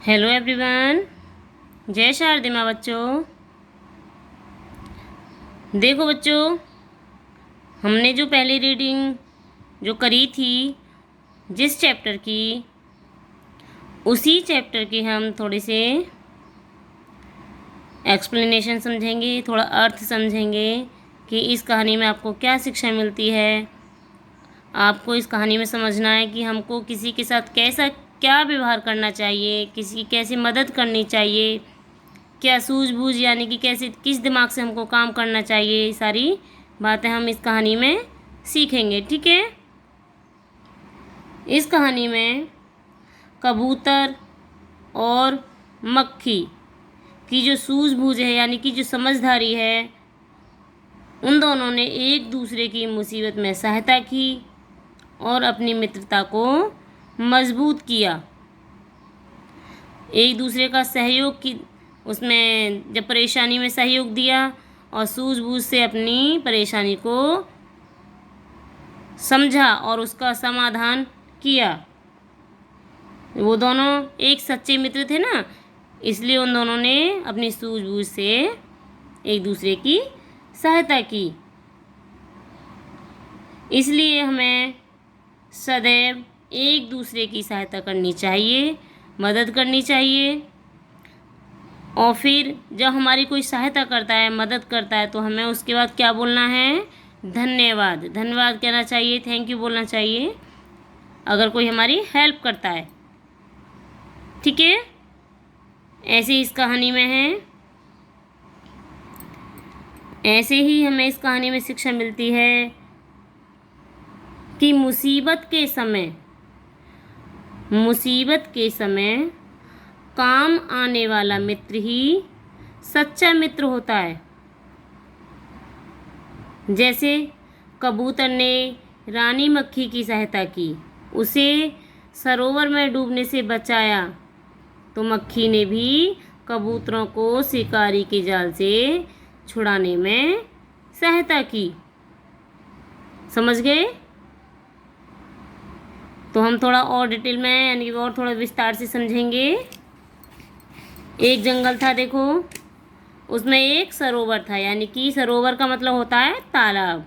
Hello everyone, जय शारदिमा बच्चों। देखो बच्चों, हमने जो पहली रीडिंग जो करी थी जिस चैप्टर की, उसी चैप्टर की हम थोड़े से एक्सप्लेनेशन समझेंगे, थोड़ा अर्थ समझेंगे कि इस कहानी में आपको क्या शिक्षा मिलती है। आपको इस कहानी में समझना है कि हमको किसी के साथ कैसा क्या व्यवहार करना चाहिए, किसी की कैसे मदद करनी चाहिए, क्या सूझबूझ यानी कि कैसे किस दिमाग से हमको काम करना चाहिए। ये सारी बातें हम इस कहानी में सीखेंगे, ठीक है। इस कहानी में कबूतर और मक्खी की जो सूझबूझ है यानी कि जो समझदारी है, उन दोनों ने एक दूसरे की मुसीबत में सहायता की और अपनी मित्रता को मजबूत किया। एक दूसरे का सहयोग की उसमें जब परेशानी में सहयोग दिया और सूझबूझ से अपनी परेशानी को समझा और उसका समाधान किया। वो दोनों एक सच्चे मित्र थे ना, इसलिए उन दोनों ने अपनी सूझबूझ से एक दूसरे की सहायता की। इसलिए हमें सदैव एक दूसरे की सहायता करनी चाहिए, मदद करनी चाहिए। और फिर जब हमारी कोई सहायता करता है, मदद करता है, तो हमें उसके बाद क्या बोलना है? धन्यवाद। धन्यवाद कहना चाहिए, थैंक यू बोलना चाहिए अगर कोई हमारी हेल्प करता है, ठीक है। ऐसे इस कहानी में है, ऐसे ही हमें इस कहानी में शिक्षा मिलती है कि मुसीबत के समय काम आने वाला मित्र ही सच्चा मित्र होता है। जैसे कबूतर ने रानी मक्खी की सहायता की, उसे सरोवर में डूबने से बचाया, तो मक्खी ने भी कबूतरों को शिकारी के जाल से छुड़ाने में सहायता की। समझ गए? तो हम थोड़ा और डिटेल में यानी कि और थोड़ा विस्तार से समझेंगे। एक जंगल था, देखो, उसमें एक सरोवर था, यानी कि सरोवर का मतलब होता है तालाब।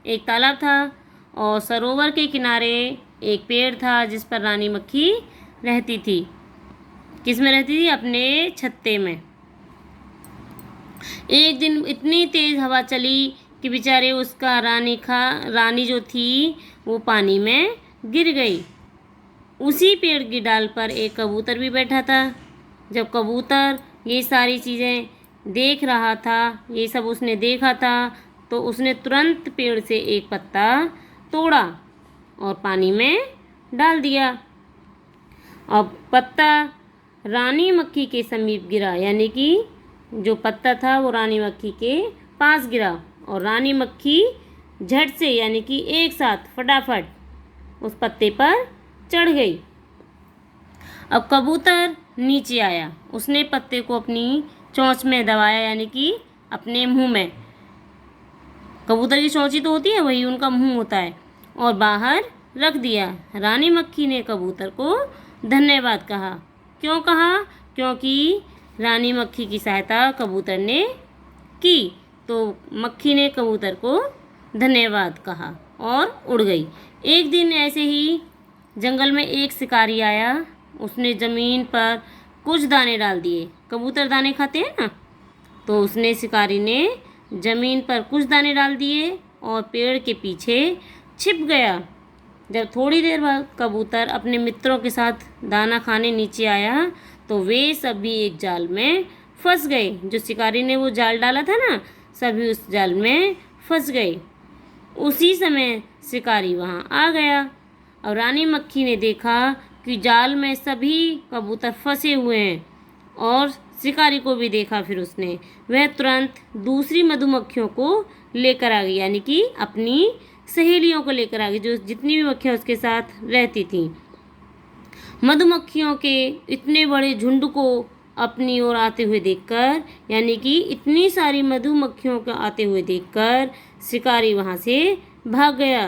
एक तालाब था और सरोवर के किनारे एक पेड़ था जिस पर रानी मक्खी रहती थी। किस में रहती थी? अपने छत्ते में। एक दिन इतनी तेज़ हवा चली कि बेचारे उसका रानी जो थी वो पानी में गिर गई। उसी पेड़ की डाल पर एक कबूतर भी बैठा था। जब कबूतर ये सारी चीज़ें देख रहा था, ये सब उसने देखा था, तो उसने तुरंत पेड़ से एक पत्ता तोड़ा और पानी में डाल दिया। अब पत्ता रानी मक्खी के समीप गिरा, यानी कि जो पत्ता था वो रानी मक्खी के पास गिरा और रानी मक्खी झट से यानी कि एक साथ फटाफट उस पत्ते पर चढ़ गई। अब कबूतर नीचे आया, उसने पत्ते को अपनी चोंच में दबाया, यानी कि अपने मुंह में। कबूतर की चोंच ही तो होती है, वही उनका मुंह होता है, और बाहर रख दिया। रानी मक्खी ने कबूतर को धन्यवाद कहा। क्यों कहा? क्योंकि रानी मक्खी की सहायता कबूतर ने की, तो मक्खी ने कबूतर को धन्यवाद कहा और उड़ गई। एक दिन ऐसे ही जंगल में एक शिकारी आया, उसने ज़मीन पर कुछ दाने डाल दिए। कबूतर दाने खाते हैं ना, तो उसने शिकारी ने ज़मीन पर कुछ दाने डाल दिए और पेड़ के पीछे छिप गया। जब थोड़ी देर बाद कबूतर अपने मित्रों के साथ दाना खाने नीचे आया, तो वे सभी एक जाल में फंस गए। जो शिकारी ने वो जाल डाला था ना, सभी उस जाल में फंस गए। उसी समय शिकारी वहाँ आ गया और रानी मक्खी ने देखा कि जाल में सभी कबूतर फंसे हुए हैं और शिकारी को भी देखा। फिर उसने वह तुरंत दूसरी मधुमक्खियों को लेकर आ गई, यानी कि अपनी सहेलियों को लेकर आ गई, जो जितनी भी मक्खियाँ उसके साथ रहती थीं। मधुमक्खियों के इतने बड़े झुंड को अपनी ओर आते हुए देखकर, यानी कि इतनी सारी मधुमक्खियों को आते हुए देखकर शिकारी वहाँ से भाग गया,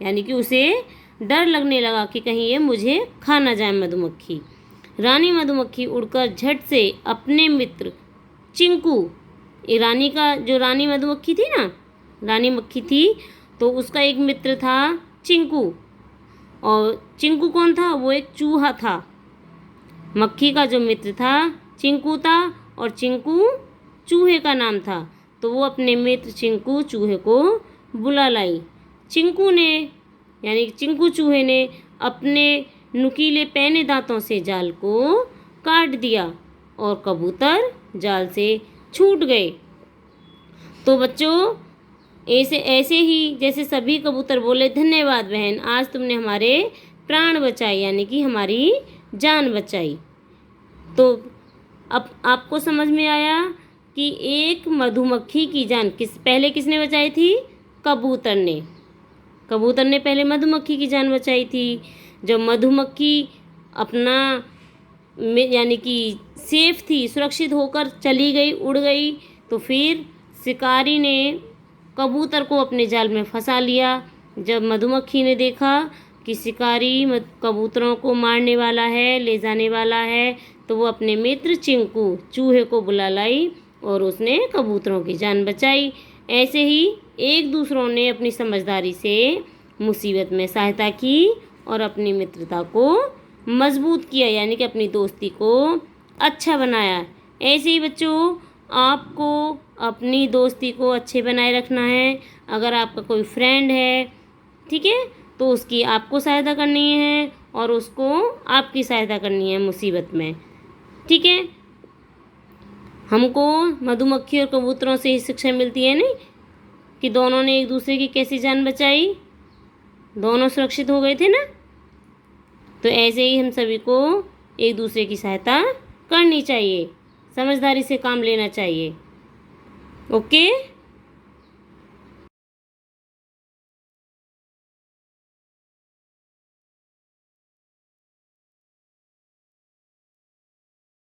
यानी कि उसे डर लगने लगा कि कहीं ये मुझे खा ना जाए मधुमक्खी। रानी मधुमक्खी उड़कर झट से अपने मित्र चिंकू, ये रानी का जो रानी मधुमक्खी थी ना, रानी मक्खी थी, तो उसका एक मित्र था चिंकू। और चिंकू कौन था? वो एक चूहा था। मक्खी का जो मित्र था चिंकू था, और चिंकू चूहे का नाम था। तो वो अपने मित्र चिंकू चूहे को बुला लाई। चिंकू ने यानी चिंकू चूहे ने अपने नुकीले पैने दांतों से जाल को काट दिया और कबूतर जाल से छूट गए। तो बच्चों, ऐसे ऐसे ही जैसे सभी कबूतर बोले, धन्यवाद बहन, आज तुमने हमारे प्राण बचाए, यानी कि हमारी जान बचाई। तो अब आपको समझ में आया कि एक मधुमक्खी की जान पहले किसने बचाई थी? कबूतर ने। कबूतर ने पहले मधुमक्खी की जान बचाई थी। जब मधुमक्खी अपना यानी कि सेफ थी, सुरक्षित होकर चली गई, उड़ गई, तो फिर शिकारी ने कबूतर को अपने जाल में फंसा लिया। जब मधुमक्खी ने देखा कि शिकारी कबूतरों को मारने वाला है, ले जाने वाला है, तो वो अपने मित्र चिंकू चूहे को बुला लाई और उसने कबूतरों की जान बचाई। ऐसे ही एक दूसरों ने अपनी समझदारी से मुसीबत में सहायता की और अपनी मित्रता को मजबूत किया, यानी कि अपनी दोस्ती को अच्छा बनाया। ऐसे ही बच्चों, आपको अपनी दोस्ती को अच्छे बनाए रखना है। अगर आपका कोई फ्रेंड है, ठीक है, तो उसकी आपको सहायता करनी है और उसको आपकी सहायता करनी है मुसीबत में, ठीक है। हमको मधुमक्खी और कबूतरों से ही शिक्षा मिलती है नहीं, कि दोनों ने एक दूसरे की कैसी जान बचाई, दोनों सुरक्षित हो गए थे ना। तो ऐसे ही हम सभी को एक दूसरे की सहायता करनी चाहिए, समझदारी से काम लेना चाहिए। ओके।